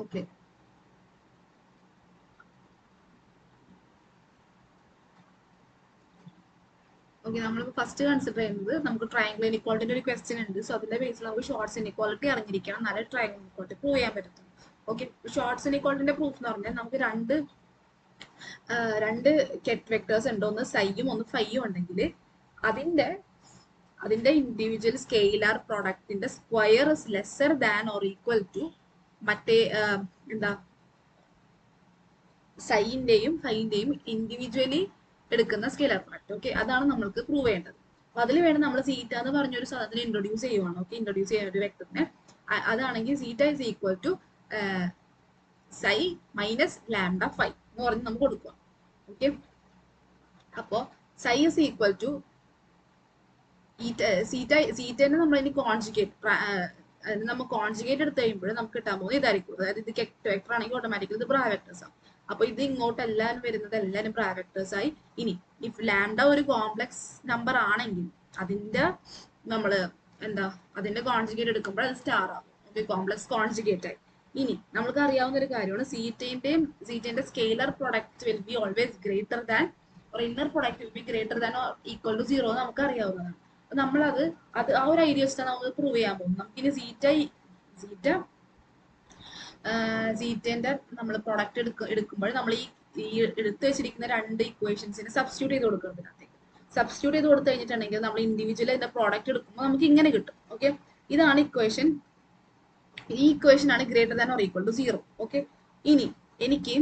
Okay, okay, നമ്മൾ first consider ചെയ്യുന്നത് നമുക്ക് ട്രയാങ്കിൾ ഇനിക്വാളിറ്റിന്റെ ഒരു ക്വസ്റ്റ്യൻ ഉണ്ട്. സോ അതിന്റെ ബേസിൽ നമുക്ക് ഷോർട്ട്സ് ഇനിക്വാളിറ്റി അറിഞ്ഞിരിക്കണം, എന്നാലേ ട്രയാങ്കിൾ ഇനിക്വാളിറ്റി പ്രൂവ് ചെയ്യാൻ പറ്റും. ഓക്കെ, ഷോർട്ട്സ് ഇനിക്വാളിറ്റിന്റെ പ്രൂഫ് എന്ന് പറഞ്ഞാൽ നമുക്ക് രണ്ട് കെറ്റ് വെക്ടേഴ്സ് ഉണ്ട്, ഒന്ന് സൈയും ഒന്ന് ഫൈയും ഉണ്ടെങ്കിൽ അതിന്റെ ഇൻഡിവിജ്വൽ സ്കെയിലാർ പ്രൊഡക്റ്റിന്റെ square is lesser than or equal to മറ്റേ എന്താ സൈന്റെയും ഫൈന്റെയും ഇൻഡിവിജ്വലി എടുക്കുന്ന സ്കെയിലർ പ്രൊഡക്റ്റ്. ഓക്കെ, അതാണ് നമ്മൾക്ക് പ്രൂവ് ചെയ്യേണ്ടത്. അപ്പൊ അതിൽ വേണം നമ്മൾ സീറ്റ എന്ന് പറഞ്ഞൊരു സാധനത്തിന് ഇൻട്രൊഡ്യൂസ് ചെയ്യുവാണ്. ഓക്കെ, ഇൻട്രൊഡ്യൂസ് ചെയ്യാൻ ഒരു വെക്ടറിനെ, അതാണെങ്കിൽ zeta is equal to psi minus lambda phi എന്ന് പറഞ്ഞ് നമുക്ക് കൊടുക്കുക. ഓക്കെ, അപ്പോ സൈ ഇസ് ഈക്വൽ ടു സീറ്റനെ നമ്മൾ ഇനി കോൺജുഗേറ്റ് എടുത്ത് കഴിയുമ്പോൾ നമുക്ക് കിട്ടാൻ പോകുന്നത് ഇതായിരിക്കും. അതായത് ഇത് വെക്ടർ ആണെങ്കിൽ ഓട്ടോമാറ്റിക്കലി ഇത് ബ്രാ വെക്ടേഴ്സ് ആണ്. അപ്പൊ ഇത് ഇങ്ങോട്ട് എല്ലാവരും വരുന്നത് എല്ലാവരും ബ്രാ വെക്ടേഴ്സ് ആയി. ഇനി ഇഫ് ലാംഡ ഒരു കോംപ്ലക്സ് നമ്പർ ആണെങ്കിൽ നമ്മള് അതിന്റെ കോൺജുഗേറ്റ് എടുക്കുമ്പോൾ അത് സ്റ്റാർ ആവും. ഓക്കെ, കോംപ്ലക്സ് കോൺജുഗേറ്റ് ആയി. ഇനി നമുക്ക് അറിയാവുന്ന ഒരു കാര്യമാണ് സീറ്റന്റെ scalar product will be always greater than inner product will be greater than or equal to 0 നമുക്ക് അറിയാവുന്നതാണ്. നമ്മളത് ആ ഒരു ഐഡിയ വെച്ചിട്ടാണ് നമ്മൾ പ്രൂവ് ചെയ്യാൻ പോകുന്നത്. നമുക്കിനി സീറ്റന്റെ നമ്മൾ പ്രൊഡക്റ്റ് എടുക്കുമ്പോൾ നമ്മൾ ഈ എടുത്തു വെച്ചിരിക്കുന്ന രണ്ട് ഇക്വേഷൻസിന് സബ്സ്റ്റിറ്റ്യൂട്ട് ചെയ്ത് കൊടുക്കുന്നതിനകത്തേക്ക് സബ്സ്റ്റിറ്റ്യൂട്ട് ചെയ്ത് കൊടുത്തു കഴിഞ്ഞിട്ടുണ്ടെങ്കിൽ നമ്മൾ ഇൻഡിവിജ്വൽ അതിന്റെ പ്രോഡക്റ്റ് എടുക്കുമ്പോൾ നമുക്ക് ഇങ്ങനെ കിട്ടും. ഓക്കെ, ഇതാണ് ഇക്വേഷൻ. ഈ ഇക്വേഷൻ ആണ് greater than or equal to 0. Okay, ഇനി എനിക്ക്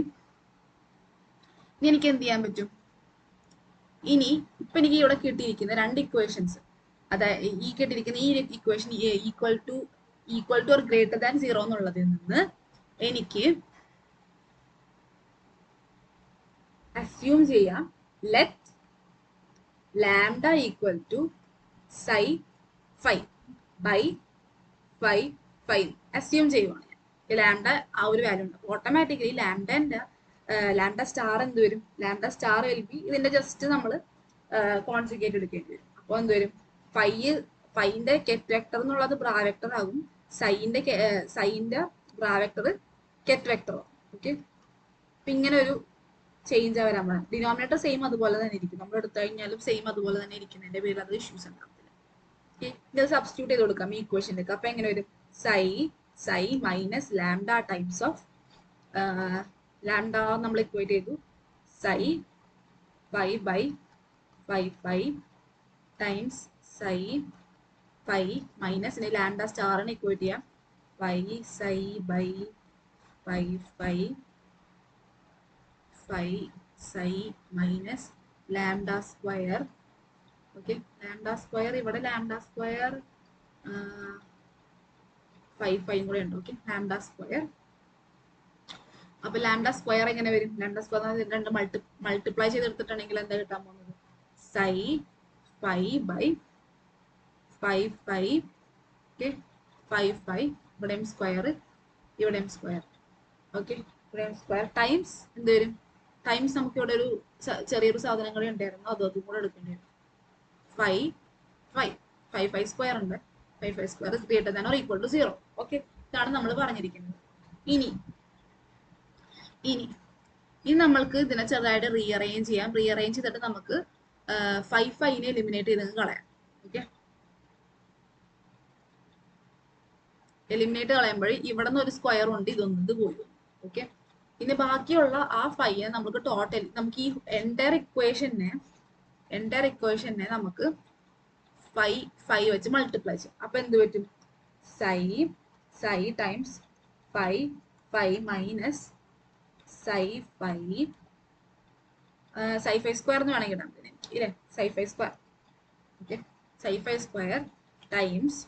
എന്ത് ചെയ്യാൻ പറ്റും? ഇപ്പൊ എനിക്ക് ഇവിടെ കിട്ടിയിരിക്കുന്ന രണ്ട് ഇക്വേഷൻസ്, അതായത് ഈ equation equal to or greater than 0 എന്നുള്ളതിൽ നിന്ന് എനിക്ക് അസ്യൂം ചെയ്യാം let lambda equal to psi phi by phi phi assume ചെയ്യുവാണ്. ലാംഡ ആ ഒരു വാല്യൂ ഉണ്ട്. ഓട്ടോമാറ്റിക്കലി ലാംഡ സ്റ്റാർ എന്ത് വരും? ലാംഡ സ്റ്റാർ വിൽ ബി ഇതിന്റെ ജസ്റ്റ് നമ്മൾ കോൺജുഗേറ്റ് എടുക്കേണ്ടി വരും. അപ്പോൾ എന്ത് വരും? ഫൈന്റെ കെറ്റ് വെക്ടർ എന്നുള്ളത് ബ്രാ വെക്ടർ ആകും, സൈന്റെ ബ്രാ വെക്ടർ കെറ്റ് വെക്ടർ ആകും. ഓക്കെ, അപ്പൊ ഇങ്ങനെ ഒരു ചേഞ്ച് വരാൻ പാടില്ല. ഡിനോമിനേറ്റർ സെയിം അതുപോലെ തന്നെ ഇരിക്കും, നമ്മൾ എടുത്തു കഴിഞ്ഞാലും സെയിം അതുപോലെ തന്നെ ഇരിക്കുന്നതിന്റെ പേരിൽ അത് ഇഷ്യൂസ് ഉണ്ടാകത്തില്ല. ഇത് സബ്സ്റ്റിറ്റ്യൂട്ട് ചെയ്ത് കൊടുക്കാം ഈ ഇക്വേഷനിലേക്ക്. അപ്പൊ എങ്ങനെ വരും? Psi minus lambda times of lambda നമ്മൾ ഇക്വേറ്റ് ചെയ്തു, psi phi by phi times psi phi minus ഇനി ലാംഡ സ്റ്റാറിന് ഇക്വേറ്റ് ചെയ്യാം, psi by phi psi minus lambda square. Okay, lambda square ഇവിടെ ലാംഡ സ്ക്വയർ ഫൈവ് കൂടെ ഉണ്ട്. Okay, lambda square. അപ്പൊ lambda square എങ്ങനെ വരും? ലാംഡ സ്ക്വയർ രണ്ട് മൾട്ടിപ്ലൈ ചെയ്തെടുത്തിട്ടുണ്ടെങ്കിൽ എന്താ കിട്ടാൻ പോകുന്നത്? Psi phi by phi. Okay, five ഇവിടെയും സ്ക്വയർ ഇവിടെയും സ്ക്വയർ. ഓക്കെ, ഇവിടെയും സ്ക്വയർ ടൈംസ് എന്ത് വരും? ടൈംസ് നമുക്ക് ഇവിടെ ഒരു ചെറിയൊരു സാധനം കൂടെ ഉണ്ടായിരുന്നു, അതും കൂടെ എടുക്കേണ്ടി വരും. ഫൈവ് സ്ക്വയർ ഉണ്ട്. Five square is greater than or equal to 0. Okay, ഇതാണ് നമ്മൾ പറഞ്ഞിരിക്കുന്നത്. ഇനി നമ്മൾക്ക് ഇതിനെ ചെറുതായിട്ട് റീഅറേഞ്ച് ചെയ്യാം. റീഅറേഞ്ച് ചെയ്തിട്ട് നമുക്ക് ഫൈവിനെ എലിമിനേറ്റ് ചെയ്ത് കളയാം. ഓക്കെ, എലിമിനേറ്റ് കളയുമ്പോൾ ഇവിടെ നിന്ന് ഒരു സ്ക്വയർ ഉണ്ട്, ഇത് പോയി. ഓക്കെ, ഇനി ബാക്കിയുള്ള ആ ഫൈവിനെ നമുക്ക് ടോട്ടൽ നമുക്ക് ഈ എൻറ്റയർ ഇക്വേഷനെ നമുക്ക് ഫൈവ് വെച്ച് മൾട്ടിപ്ലൈ ചെയ്യും. അപ്പൊ എന്ത് പറ്റും? Psi times five minus psi five square എന്ന് വേണമെങ്കിൽ ഇടാം ഇല്ലേ? Psi five square. Okay, psi five square times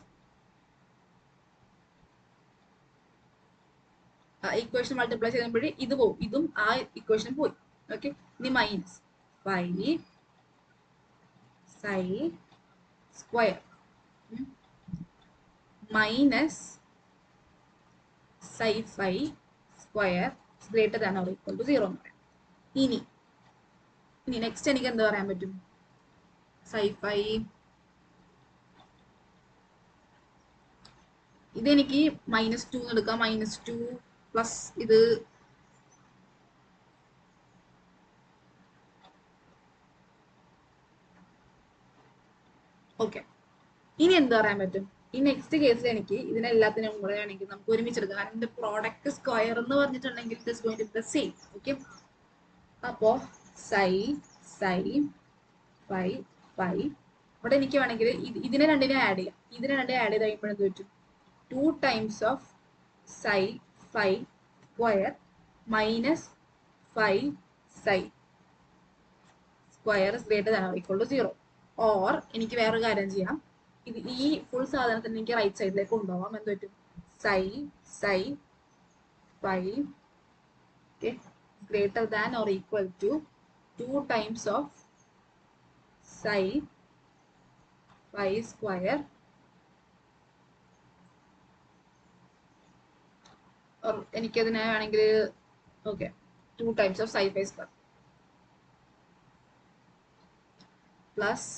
equation multiply ചെയ്യുമ്പോൾ ഇത് പോകും, ഇതും ആ ഇക്വേഷനും പോയി. ഓക്കെ, ഇനി minus five psi square minus psi five square greater than or equal to 0 എന്ന് പറയാം. ഇനി നെക്സ്റ്റ് എനിക്ക് എന്താ പറയാൻ പറ്റും? സൈ ഫൈവ് ഇതെനിക്ക് -2 എടുക്കാം, -2 പ്ലസ് ഇത് ഓക്കെ. ഇനി എന്ത് പറയാൻ പറ്റും? ഈ നെക്സ്റ്റ് കേസിൽ എനിക്ക് ഇതിനെല്ലാത്തിനും കൂടെ ആണെങ്കിൽ നമുക്ക് ഒരുമിച്ചെടുക്കാം. കാരണം ഇതിന്റെ പ്രോഡക്റ്റ് സ്ക്വയർ എന്ന് പറഞ്ഞിട്ടുണ്ടെങ്കിൽ it is going to be the same. Okay, അപ്പോ സൈ സൈ ഫൈ ഫൈ ഇവിടെ എനിക്ക് വേണമെങ്കിൽ ഇതിനെ രണ്ടിനെ ആഡ് ചെയ്യാം. ഇതിനെ രണ്ടിനെ ആഡ് ചെയ്ത് കഴിയുമ്പോൾ എന്ത് പറ്റും? 2 times of psi phi square minus phi psi square is greater than or equal to 0. Or എനിക്ക് വേറൊരു കാര്യം ചെയ്യാം. ഇത് ഈ ഫുൾ സാധനത്തിന് എനിക്ക് റൈറ്റ് സൈഡിലേക്ക് കൊണ്ടുപോകാം. എന്ത് പറ്റും? Psi psi phi greater than or equal to 2 times of psi phi square എനിക്കതിനെ വേണമെങ്കിൽ okay 2 times of psi phi square plus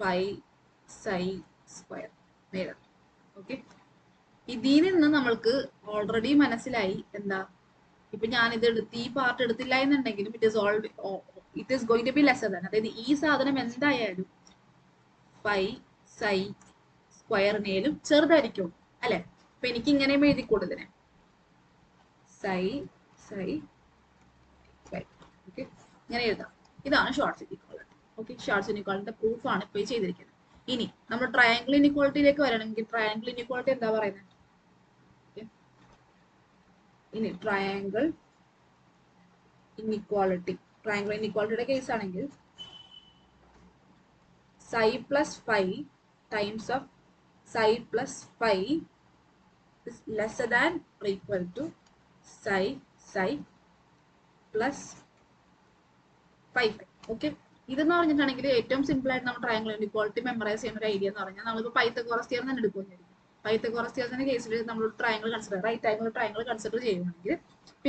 phi psi square നേരെ. ഓക്കെ, ഇതിൽ നിന്ന് നമ്മൾക്ക് ഓൾറെഡി മനസ്സിലായി എന്താ, ഇപ്പൊ ഞാൻ ഇത് എടുത്ത് ഈ പാർട്ട് എടുത്തില്ല എന്നുണ്ടെങ്കിലും it is going to be lesser than. അതായത് ഈ സാധനം എന്തായാലും ഫൈ സൈ സ്ക്വയറിനേലും ചെറുതായിരിക്കും അല്ലെ. അപ്പൊ എനിക്ക് ഇങ്ങനെ എഴുതിക്കൂടും ഇതിനെ സൈ സൈ ഫൈ. ഓക്കെ, ഇങ്ങനെ എഴുതാം. ഇതാണ് ഷോർട്ട്സ് ഇക്വാളിറ്റി. ഓക്കെ, ഷോർട്ട്സ് ഇക്വാളിറ്റിയുടെ പ്രൂഫ് ആണ് ഇപ്പൊ ചെയ്തിരിക്കുന്നത്. ഇനി നമ്മൾ ട്രയാങ്കിൾ ഇനിക്വാളിറ്റിയിലേക്ക് വരണമെങ്കിൽ ട്രയാങ്കിൾ ഇനിക്വാളിറ്റി എന്താ പറയുന്നത്? ഇനി ട്രയാങ്കിൾ ഇനിക്വാളിറ്റിയുടെ കേസ് ആണെങ്കിൽ psi plus phi times of psi plus phi is lesser than or equal to psi psi plus phi phi. Okay, ഇതെന്ന് പറഞ്ഞിട്ടുണ്ടെങ്കിൽ ഏറ്റവും സിമ്പിൾ ആയിട്ട് നമ്മൾ ട്രയാങ്കിൾ ഇനിക്വാളിറ്റി മെമ്മറൈസ് ചെയ്യുന്ന ഒരു ഐഡിയ എന്ന് പറഞ്ഞാൽ നമ്മളിപ്പോൾ പൈത്തഗോറസ് തിയറം തന്നെ എടുക്കുമെന്നായിരിക്കും. പൈത്തഗോറസ് തിയറത്തിന്റെ കേസിൽ നമ്മൾ triangle consider right angle triangle consider ചെയ്യുകയാണെങ്കിൽ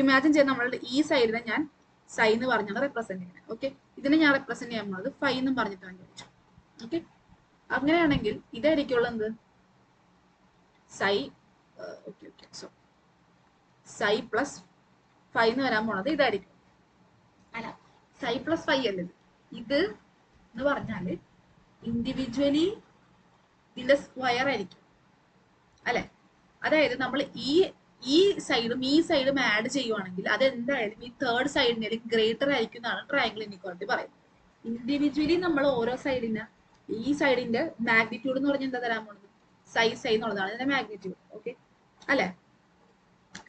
ഇമാജിൻ ചെയ്യാൻ നമ്മളുടെ ഈ സൈഡിനെ ഞാൻ സൈ എന്ന് പറഞ്ഞാണ് റെപ്രസെന്റ് ചെയ്യുന്നത്. ഓക്കെ, ഇതിനെ ഞാൻ റെപ്രസെന്റ് ചെയ്യാൻ പോകുന്നത് ഫൈ എന്നും പറഞ്ഞിട്ടാണ് ചോദിച്ചു. ഓക്കെ, അങ്ങനെയാണെങ്കിൽ ഇതായിരിക്കുള്ള എന്ത് psi okay okay so psi plus phi എന്ന് വരാൻ പോണത് ഇതായിരിക്കും. അല്ല, സൈ പ്ലസ് ഫൈ അല്ലേ ഇത് എന്ന് പറഞ്ഞാല് ഇൻഡിവിജ്വലി ഇതിന്റെ സ്ക്വയർ ആയിരിക്കും അല്ലെ. അതായത് നമ്മൾ ഈ സൈഡും ആഡ് ചെയ്യുവാണെങ്കിൽ അതെന്തായാലും ഈ തേർഡ് സൈഡിനേലും ഗ്രേറ്റർ ആയിരിക്കും എന്നാണ് ട്രയാങ്കിൾ ഇനിക്വാളിറ്റി പറയുന്നത്. ഇൻഡിവിജ്വലി നമ്മൾ ഓരോ സൈഡിന് ഈ സൈഡിന്റെ മാഗ്നിറ്റ്യൂഡ് എന്ന് പറഞ്ഞാൽ എന്താ തരാൻ പോകുന്നത്? സൈ എന്നുള്ളതാണ് ഇതിന്റെ മാഗ്നിറ്റ്യൂഡ്. ഓക്കെ അല്ലെ,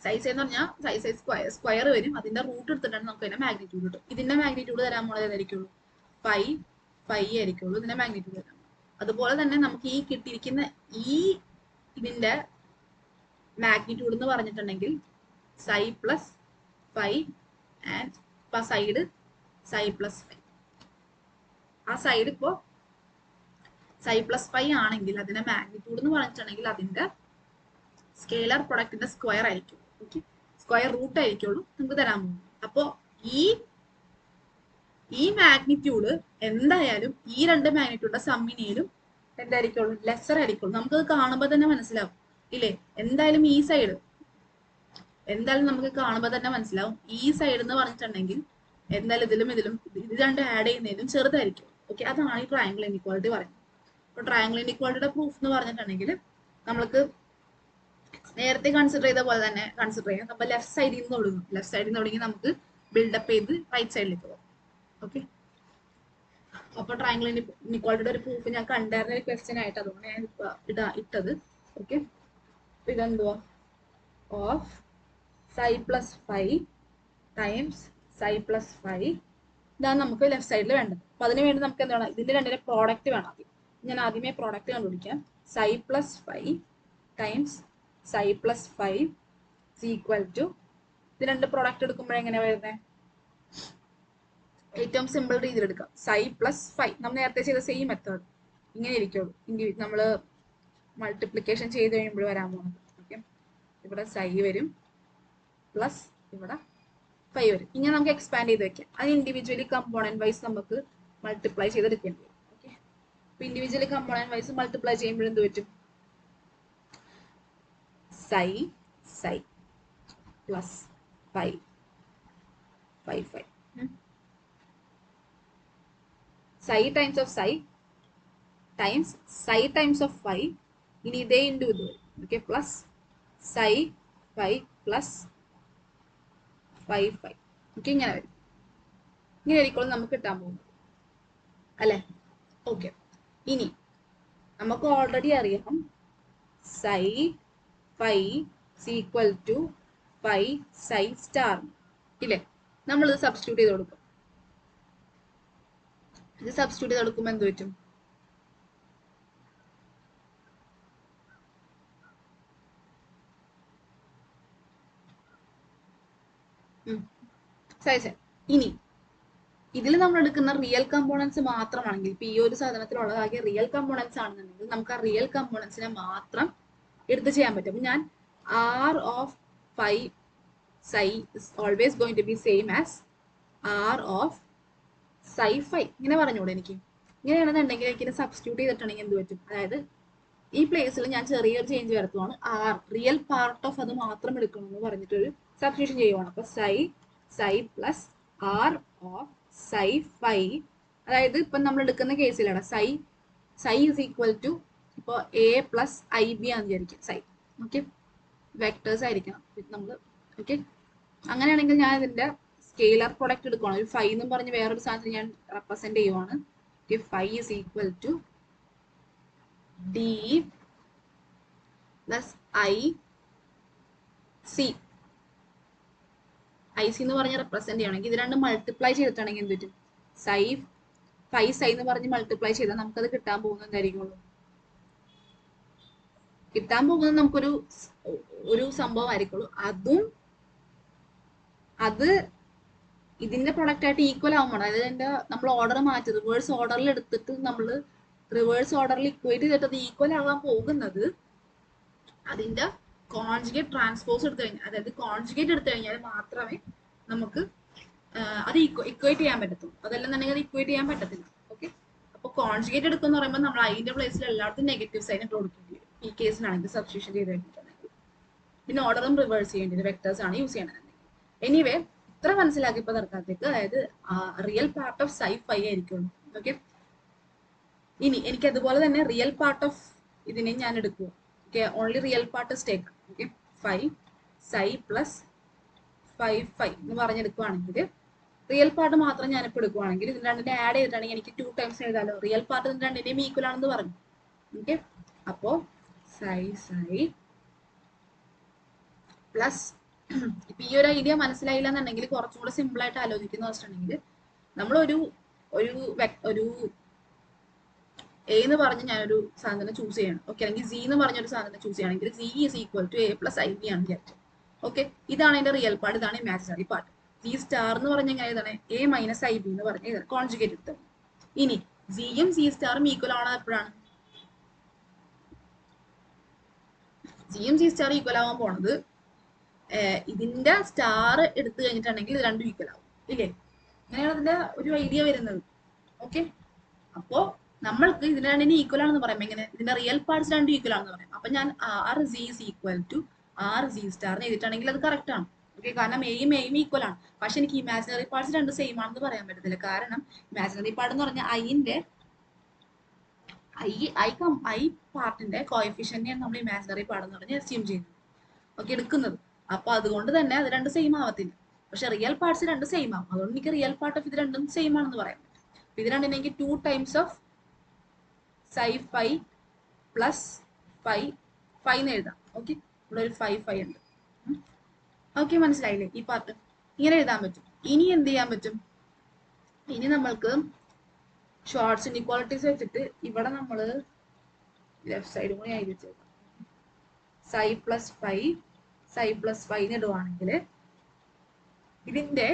സൈ എന്ന് പറഞ്ഞാൽ സൈ സ്ക്വയർ വരും. അതിന്റെ റൂട്ട് എടുത്തിട്ടാണ് നമുക്ക് അതിന്റെ മാഗ്നിറ്റ്യൂഡ് കിട്ടും. ഇതിന്റെ മാഗ്നിറ്റ്യൂഡ് തരാൻ പോണത് ഏതായിരിക്കുള്ളൂ? ഫൈ ആയിരിക്കുള്ളൂ ഇതിന്റെ മാഗ്നിറ്റ്യൂഡ് തരാൻ. അതുപോലെ തന്നെ നമുക്ക് ഈ കിട്ടിയിരിക്കുന്ന ഇതിന്റെ മാഗ്നിറ്റ്യൂഡ് എന്ന് പറഞ്ഞിട്ടുണ്ടെങ്കിൽ psi plus phi and side psi plus phi. ആ സൈഡ് ഇപ്പോ സൈ പ്ലസ് ഫൈ ആണെങ്കിൽ അതിന്റെ മാഗ്നിറ്റ്യൂഡ് എന്ന് പറഞ്ഞിട്ടുണ്ടെങ്കിൽ അതിന്റെ സ്കെയിലർ പ്രൊഡക്റ്റിന്റെ സ്ക്വയർ ആയിരിക്കും. ഓക്കെ, സ്ക്വയർ റൂട്ട് ആയിരിക്കുള്ളൂ നമുക്ക് തരാൻ പോകുന്നത്. അപ്പോ ഈ മാഗ്നിറ്റ്യൂഡ് എന്തായാലും ഈ രണ്ട് മാഗ്നിറ്റ്യൂഡിന്റെ സമ്മിനേലും എന്തായിരിക്കുള്ളൂ? ലെസർ ആയിരിക്കുള്ളൂ. നമുക്കത് കാണുമ്പോൾ തന്നെ മനസ്സിലാവും ഇല്ലേ? എന്തായാലും ഈ സൈഡ് നമുക്ക് കാണുമ്പോൾ തന്നെ മനസ്സിലാവും ഈ സൈഡ് എന്ന് പറഞ്ഞിട്ടുണ്ടെങ്കിൽ എന്തായാലും ഇതിലും ഇത് രണ്ട് ആഡ് ചെയ്യുന്നതിലും ചെറുതായിരിക്കും. ഓക്കെ, അതാണ് ഈ ട്രയാങ്കിൾ ഇനിക്വാളിറ്റി പറയുന്നത്. അപ്പൊ ട്രയാങ്കിൾ ഇനിക്വാളിറ്റിയുടെ പ്രൂഫ് എന്ന് പറഞ്ഞിട്ടുണ്ടെങ്കിൽ നമ്മൾക്ക് നേരത്തെ കൺസിഡർ ചെയ്ത പോലെ തന്നെ കൺസിഡർ ചെയ്യാം. അപ്പൊ ലെഫ്റ്റ് സൈഡിൽ നിന്ന് തുടങ്ങി നമുക്ക് ബിൽഡപ്പ് ചെയ്ത് റൈറ്റ് സൈഡിലേക്ക് പോകും. ഓക്കെ, അപ്പൊ ട്രയാങ്കിൾ ഇനിക്വാളിറ്റിയുടെ ഒരു പ്രൂഫ് ഞാൻ കണ്ടായിരുന്ന ഒരു ക്വസ്റ്റ്യൻ ആയിട്ട് അതുകൊണ്ട് ഞാൻ ഇട്ടത്. ഓക്കെ, ഇതെന്തുവാ? Of psi plus phi times psi plus phi. ഇതാണ് നമുക്ക് ലെഫ്റ്റ് സൈഡിൽ വേണ്ടത്. അപ്പൊ അതിന് വേണ്ടി നമുക്ക് എന്താണ്? ഇതിന്റെ രണ്ടിന്റെ പ്രോഡക്റ്റ് വേണം ആദ്യം. ഞാൻ ആദ്യമേ പ്രോഡക്റ്റ് കണ്ടുപിടിക്കാം. Psi plus phi times psi plus phi equal to ഇത് രണ്ട് പ്രോഡക്റ്റ് എടുക്കുമ്പോഴേ എങ്ങനെയാ വരുന്നത്? ഏറ്റവും സിമ്പിൾ രീതിയിൽ എടുക്കാം. സൈ പ്ലസ് ഫൈ നമ്മൾ നേരത്തെ ചെയ്ത സെയിം മെത്തേഡ് ഇങ്ങനെ ഇരിക്കുള്ളൂ. നമ്മൾ മൾട്ടിപ്ലിക്കേഷൻ ചെയ്ത് കഴിയുമ്പോൾ വരാൻ പോകുന്നത്. ഓക്കെ, ഇവിടെ സൈ വരും പ്ലസ് ഇവിടെ ഫൈ വരും. ഇങ്ങനെ നമുക്ക് എക്സ്പാൻഡ് ചെയ്ത് വെക്കാം. അത് ഇൻഡിവിജ്വലി കമ്പോണന്റ് വൈസ് നമുക്ക് മൾട്ടിപ്ലൈ ചെയ്തെടുക്കേണ്ടി വരും. ഓക്കെ, അപ്പൊ ഇൻഡിവിജ്വലി കമ്പോണന്റ് വൈസ് മൾട്ടിപ്ലൈ ചെയ്യുമ്പോൾ എന്ത് പറ്റും? Psi plus phi phi phi psi times of psi times psi times of phi. ഇനി ഇതേ ഇൻറ്റു ഇത് വരും. Okay, plus psi phi plus phi phi. Okay, ഇങ്ങനെ വരും. ഇങ്ങനെ ആയിരിക്കും നമുക്ക് കിട്ടാൻ പോകുന്നത് അല്ലേ? ഓക്കെ, ഇനി നമുക്ക് ഓൾറെഡി അറിയാം psi phi equal to phi psi star ഇല്ലേ? നമ്മളിത് സബ്സ്റ്റിറ്റ്യൂട്ട് ചെയ്ത് കൊടുക്കും. ഇത് സബ്സ്റ്റിറ്റ്യൂട്ട് ചെയ്ത് കൊടുക്കുമ്പോൾ എന്ത് പറ്റും? ഇനി ഇതിൽ നമ്മൾ എടുക്കുന്ന റിയൽ കമ്പോണൻസ് മാത്രമാണെങ്കിൽ, ഇപ്പൊ ഈ ഒരു സാധനത്തിലുള്ളതാകിയ റിയൽ കമ്പോണൻസ് ആണെന്നുണ്ടെങ്കിൽ നമുക്ക് ആ റിയൽ കമ്പോണൻസിനെ മാത്രം എടുത്ത് ചെയ്യാൻ പറ്റും. ഞാൻ R of phi psi is always going to be same as R of psi phi. ഇങ്ങനെ പറഞ്ഞൂടെ എനിക്ക്? ഇങ്ങനെയാണെന്നുണ്ടെങ്കിൽ എനിക്ക് സബ്സ്റ്റിറ്റ്യൂട്ട് ചെയ്തിട്ടുണ്ടെങ്കിൽ എന്ത് പറ്റും? അതായത് ഈ പ്ലേസിൽ ഞാൻ ചെറിയൊരു ചേഞ്ച് വരുത്തുവാണ്. ആർ റിയൽ പാർട്ട് ഓഫ് അത് മാത്രം എടുക്കണമെന്ന് പറഞ്ഞിട്ടൊരു സബ്സ്റ്റിറ്റ്യൂഷൻ ചെയ്യുവാണ്. അപ്പൊ psi plus R of psi phi. അതായത് ഇപ്പൊ നമ്മൾ എടുക്കുന്ന കേസിലാണ് സൈ ഇസ് ഈക്വൽ ടു ഇപ്പോൾ എ പ്ലസ് ഐ ബി ആണെന്ന് വിചാരിക്കും സൈ. ഓക്കെ, വെക്ടേഴ്സ് ആയിരിക്കണം നമ്മൾ. ഓക്കെ, അങ്ങനെയാണെങ്കിൽ ഞാൻ ഇതിന്റെ സ്കെയിലർ പ്രൊഡക്റ്റ് എടുക്കുകയാണ്. ഒരു ഫൈ എന്നും പറഞ്ഞ് വേറൊരു സാധനത്തിന് ഞാൻ റെപ്രസെന്റ് ചെയ്യുവാണ്. Phi is equal to D plus I C. I C എന്ന് പറഞ്ഞ് റെപ്രസെന്റ് ചെയ്യണമെങ്കിൽ ഇത് രണ്ടും മൾട്ടിപ്ലൈ ചെയ്തിട്ടാണെങ്കിൽ എന്ത് പറ്റും? ഫൈ സൈ എന്ന് പറഞ്ഞ് മൾട്ടിപ്ലൈ ചെയ്താൽ നമുക്കത് കിട്ടാൻ പോകുന്നത് എന്തായിരിക്കുള്ളൂ? കിട്ടാൻ പോകുന്നത് നമുക്കൊരു സംഭവം ആയിരിക്കുള്ളൂ. അത് ഇതിന്റെ പ്രൊഡക്റ്റ് ആയിട്ട് ഈക്വൽ ആവുമ്പോൾ, അതായത് നമ്മൾ ഓർഡർ മാറ്റി റിവേഴ്സ് ഓർഡറിൽ എടുത്തിട്ട് നമ്മൾ റിവേഴ്സ് ഓർഡറിൽ ഇക്വേറ്റ് ചെയ്തിട്ട് അത് ഈക്വൽ ആവാൻ പോകുന്നത് അതിന്റെ കോൺജുഗേറ്റ് ട്രാൻസ്പോസ് എടുത്തു കഴിഞ്ഞാൽ, അതായത് കോൺജുഗേറ്റ് എടുത്തു കഴിഞ്ഞാൽ മാത്രമേ നമുക്ക് അത് ഇക്വേറ്റ് ചെയ്യാൻ പറ്റത്തുള്ളൂ. അതല്ലെന്നുണ്ടെങ്കിൽ അത് ഇക്വേറ്റ് ചെയ്യാൻ പറ്റത്തില്ല. ഓക്കെ, അപ്പൊ കോൺജുഗേറ്റ് എടുക്കുമെന്ന് പറയുമ്പോൾ നമ്മൾ അതിന്റെ പ്ലേസിൽ എല്ലായിടത്തും നെഗറ്റീവ് സൈൻ ഇട്ട് കൊടുക്കേണ്ടി വരും. ഈ കേസിലാണെങ്കിൽ സബ്സ്റ്റിറ്റ്യൂഷൻ ചെയ്ത് കഴിഞ്ഞിട്ടുണ്ടെങ്കിൽ പിന്നെ ഓർഡറും റിവേഴ്സ് ചെയ്യേണ്ടി വരും. വെക്ടേഴ്സ് ആണ് യൂസ് ചെയ്യണമെന്നുണ്ടെങ്കിൽ. എനിവേ, ഇത്ര മനസ്സിലാക്കിയപ്പോൾ തൽക്കാലത്തേക്ക്, അതായത് real part of psi phi ആയിരിക്കുള്ളൂ. ഓക്കെ, ഇനി എനിക്ക് അതുപോലെ തന്നെ റിയൽ പാർട്ട് ഓഫ് ഇതിനെ ഞാൻ എടുക്കുക. Okay, only real part is taken. Okay, phi psi plus phi phi എന്ന് പറഞ്ഞെടുക്കുകയാണെങ്കിൽ റിയൽ പാർട്ട് മാത്രം ഞാനിപ്പോൾ എടുക്കുകയാണെങ്കിൽ ഇതിന് രണ്ടിനെ ആഡ് ചെയ്തിട്ടാണെങ്കിൽ എനിക്ക് 2 ടൈംസ് എഴുതാലോ. റിയൽ പാർട്ട് ഇതിന് രണ്ടിന്റെയും ഈക്വൽ ആണെന്ന് പറഞ്ഞു. ഓക്കെ, അപ്പോ സൈ പ്ലസ്, ഇപ്പൊ ഈ ഒരു ഐഡിയ മനസ്സിലായില്ല എന്നുണ്ടെങ്കിൽ കുറച്ചും കൂടെ സിമ്പിൾ ആയിട്ട് ആലോചിക്കുന്ന വെച്ചിട്ടുണ്ടെങ്കിൽ നമ്മളൊരു എ എന്ന് പറഞ്ഞ് ഞാനൊരു സാധനം ചൂസ് ചെയ്യണം. ഓക്കെ, അല്ലെങ്കിൽ സി എന്ന് പറഞ്ഞൊരു സാധനം ചൂസ് ചെയ്യണമെങ്കിൽ C is equal to A plus I B ആണ് വിചാരിച്ചത്. ഓക്കെ, ഇതാണ് അതിന്റെ റിയൽ പാർട്ട്, ഇതാണ് ഇമാജിനറി പാർട്ട്. സി സ്റ്റാർ എന്ന് പറഞ്ഞ എങ്ങനെ ഇതാണ് എ മൈനസ് ഐ ബി എന്ന് പറഞ്ഞ കോൺജുഗേറ്റ് എടുത്തത്. ഇനി സിയും സി സ്റ്റാറും ഈക്വൽ ആവണത് എപ്പോഴാണ്? സിയും സി സ്റ്റാർ ഈക്വൽ ആവാൻ പോണത് ഇതിന്റെ സ്റ്റാർ എടുത്തു കഴിഞ്ഞിട്ടുണ്ടെങ്കിൽ ഇത് രണ്ടും ഈക്വൽ ആവും ഇല്ലേ? അങ്ങനെയാണ് അതിന്റെ ഒരു ഐഡിയ വരുന്നത്. ഓക്കെ, അപ്പോ നമ്മൾക്ക് ഇതിന് രണ്ടിനും ഈക്വൽ ആണെന്ന് പറയാം. എങ്ങനെ? ഇതിന്റെ റിയൽ പാർട്സ് രണ്ടും ഈക്വൽ ആണെന്ന് പറയാം. അപ്പൊ ഞാൻ R psi is equal to R psi star എഴുതിയിട്ടാണെങ്കിൽ അത് കറക്റ്റ് ആണ്. ഓക്കെ, കാരണം എയും ഈക്വൽ ആണ്. പക്ഷെ എനിക്ക് ഇമാജിനറി പാർട്സ് രണ്ടും സെയിം ആണെന്ന് പറയാൻ പറ്റത്തില്ല. കാരണം ഇമാജിനറി പാർട്ട് എന്ന് പറഞ്ഞാൽ ഐ പാർട്ടിന്റെ കോഎഫിഷ്യന്റിനെയാണ് നമ്മൾ ഇമാജിനറി പാർട്ട് എന്ന് പറഞ്ഞ് അസ്യൂം ചെയ്യുന്നത്. ഓക്കെ, എടുക്കുന്നത്. അപ്പൊ അതുകൊണ്ട് തന്നെ അത് രണ്ടും സെയിം ആവത്തില്ല. പക്ഷെ റിയൽ പാർട്സ് രണ്ടും സെയിം ആവും. അതുകൊണ്ട് എനിക്ക് റിയൽ പാർട്ട് ഓഫ് ഇത് രണ്ടും സെയിം ആണെന്ന് പറയാം. ഇത് രണ്ടിനും എനിക്ക് 2 times of psi phi plus phi എന്ന് എഴുതാം. ഓക്കെ, ഇവിടെ ഒരു ഫൈ ഉണ്ട്. ഓക്കെ, മനസ്സിലായില്ലേ ഈ പാർട്ട്? ഇങ്ങനെ എഴുതാൻ പറ്റും. ഇനി എന്ത് ചെയ്യാൻ പറ്റും? ഇനി നമ്മൾക്ക് ഷോർട്ട്സ് ഇൻഇക്വാളിറ്റീസ് വെച്ചിട്ട് ഇവിടെ നമ്മൾ ലെഫ്റ്റ് സൈഡും കൂടി ആയി വെച്ചേക്കാം. സൈ പ്ലസ് ഫൈ ഇടുവാണെങ്കിൽ ഇതിന്റെ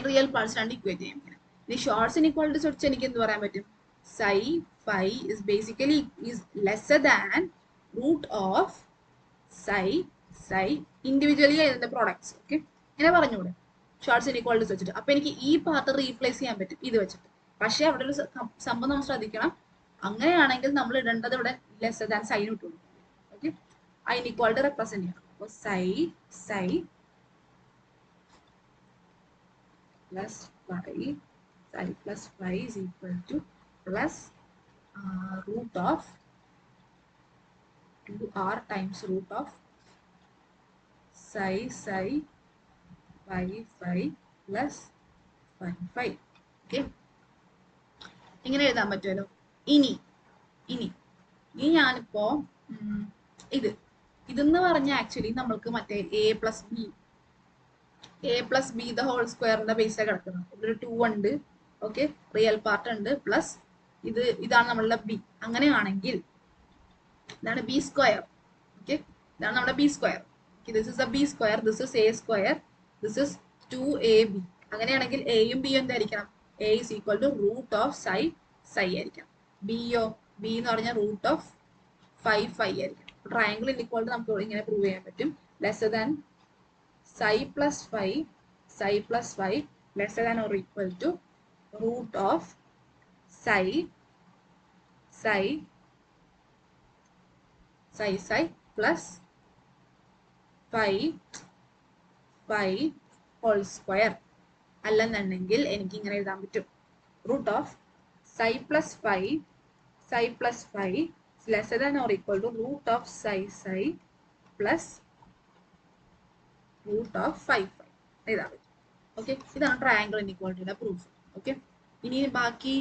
റിയൽ പാർട്സ് രണ്ട് ഇക്വേറ്റ് ചെയ്യും. ഇനി ഷോർട്ട്സ് ഇൻഇക്വാളിറ്റീസ് വെച്ച് എനിക്ക് എന്ത് പറയാൻ പറ്റും? Psi phi is basically lesser than root of psi individually ഇതിന്റെ പ്രോഡക്ട്സ്. ഓക്കെ, ഇങ്ങനെ പറഞ്ഞൂടെ ഷോർട്ട്സ് ഇൻഇക്വാളിറ്റീസ് വെച്ചിട്ട്? അപ്പൊ എനിക്ക് ഈ പാർട്ട് റീപ്ലേസ് ചെയ്യാൻ പറ്റും ഇത് വെച്ചിട്ട്. പക്ഷെ അവിടെ ഒരു സംഭവം നമ്മൾ ശ്രദ്ധിക്കണം. അങ്ങനെയാണെങ്കിൽ നമ്മൾ ഇടേണ്ടത് ഇവിടെ ലെസ് ദാൻ സൈൻ ഇട്ടുള്ളൂ. ഓക്കെ, ആ ഇൻഇക്വാളിറ്റി റെപ്രസെന്റ് ചെയ്യണം. അപ്പോൾ psi plus five is equal to plus root of 2r times root of psi 5 plus 5. Okay, ഇങ്ങനെ എഴുതാൻ പറ്റുമല്ലോ. ഇനി ഞാനിപ്പോ ഇതെന്ന് പറഞ്ഞ ആക്ച്വലി നമ്മൾക്ക് മറ്റേ A plus B the whole സ്ക്വയറിന്റെ ബേസിലാണ് കിടക്കുന്നത്. ഇവിടെ 2 ഉണ്ട്, ഓക്കെ, റിയൽ പാർട്ട് ഉണ്ട്, പ്ലസ് ഇതാണ് നമ്മളുടെ ബി. അങ്ങനെയാണെങ്കിൽ ഇതാണ് ബി സ്ക്വയർ. ഓക്കെ, ഇതാണ് നമ്മുടെ B square. This is a B square, this is A square, this is 2ab. അങ്ങനെയാണെങ്കിൽ എയും ബിയും എന്തായിരിക്കണം? A is equal to root of psi ആയിരിക്കണം. ബിയോ ബി എന്ന് പറഞ്ഞാൽ റൂട്ട് ഓഫ് 5 ആയിരിക്കും. ട്രയാങ്കിൾ ഇൻഇക്വാളിറ്റി നമുക്ക് ഇങ്ങനെ പ്രൂവ് ചെയ്യാൻ പറ്റും. Lesser than psi plus 5 lesser than or equal to root of psi plus 5 whole square. അല്ലെന്നുണ്ടെങ്കിൽ എനിക്ക് ഇങ്ങനെ എഴുതാൻ പറ്റും. Root of psi plus 5 lesser than or equal to root of psi plus root of 5 എഴുതാൻ പറ്റും. Okay, ഇതാണ് triangle ഇൻഇക്വാളിറ്റിയുടെ proof. Okay, ഇനി ബാക്കി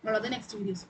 ഉള്ളത് നെക്സ്റ്റ് വീഡിയോസ്.